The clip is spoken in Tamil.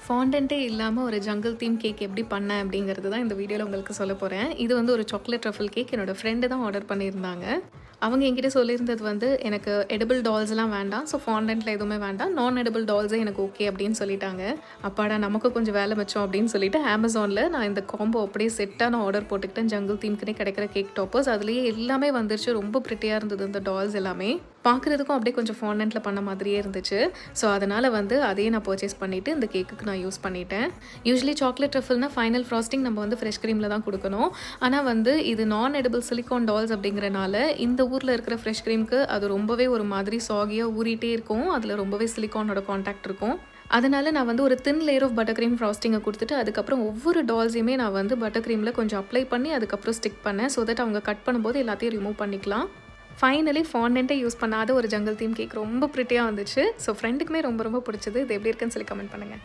ஃபாண்டன்ட்டே இல்லாம ஒரு ஜங்கிள் தீம் கேக் எப்படி பண்ணேன் அப்படிங்கிறது தான் இந்த வீடியோல உங்களுக்கு சொல்லப் போறேன். இது வந்து ஒரு சாக்லேட் ட்ரஃபிள் கேக். என்னோட ஃப்ரெண்டு தான் ஆர்டர் பண்ணியிருந்தாங்க. அவங்க என்கிட்ட சொல்லியிருந்தது வந்து, "எனக்கு எடிபிள் டால்ஸ்லாம் வேண்டாம். ஸோ ஃபாண்டன்ட்ல எதுவுமே வேண்டாம். நான் எடிபிள் டால்ஸே எனக்கு ஓகே" அப்படின்னு சொல்லிட்டாங்க. அப்பாடா நமக்கும் கொஞ்சம் வேலை மிச்சம் அப்படின்னு சொல்லிட்டு Amazonல நான் இந்த காம்போ அப்படியே செட்டா நான் ஆர்டர் போட்டுக்கிட்டேன். ஜங்கிள் தீம்க்குன்னே கிடைக்கிற கேக் டாப்பர்ஸ். அதுலயே எல்லாமே வந்துருச்சு. ரொம்ப பிரிட்டியா இருந்தது இந்த டால்ஸ் எல்லாமே. பார்க்குறதுக்கும் அப்படியே கொஞ்சம் ஃபாண்டன்ட்ல பண்ண மாதிரியே இருந்துச்சு. ஸோ அதனால வந்து அதையே நான் பர்ச்சேஸ் பண்ணிட்டு இந்த கேக்குக்கு நான் யூஸ் பண்ணிட்டேன். யூசுவலி சாக்லேட் ட்ரஃபிள்னா ஃபைனல் ஃப்ராஸ்டிங் நம்ம வந்து ஃப்ரெஷ் கிரீம்ல தான் குடுக்கணும். ஆனா வந்து இது நான் எடிபிள் சிலிகான் டால்ஸ் அப்படிங்கிறனால இந்த ஊர்ல இருக்கிற ஃப்ரெஷ் கிரீம்க்கு அது ரொம்பவே ஒரு மாதிரி சாகியா ஊறிட்டே இருக்கும். அதில் ரொம்பவே சிலிகானோட கான்டாக்ட் இருக்கும். அதனால நான் வந்து ஒரு thin layer of butter cream ஃப்ராஸ்டிங்கை கொடுத்துட்டு அதுக்கப்புறம் ஒவ்வொரு டால்ஸையுமே நான் வந்து பட்டர் கிரீமில் கொஞ்சம் அப்ளை பண்ணி அதுக்கப்புறம் ஸ்டிக் பண்ணேன். ஸோ தட் அவங்க கட் பண்ணும்போது எல்லாத்தையும் ரிமூவ் பண்ணிக்கலாம். ஃபைனலி ஃபாண்டன்ட்டே யூஸ் பண்ணாத ஒரு ஜங்கிள் தீம் கேக் ரொம்ப பிரிட்டியாக வந்துச்சு. ஸோ ஃப்ரெண்டுக்குமே ரொம்ப ரொம்ப பிடிச்சது. இது எப்படி இருக்குன்னு சொல்லி கமெண்ட் பண்ணுங்கள்.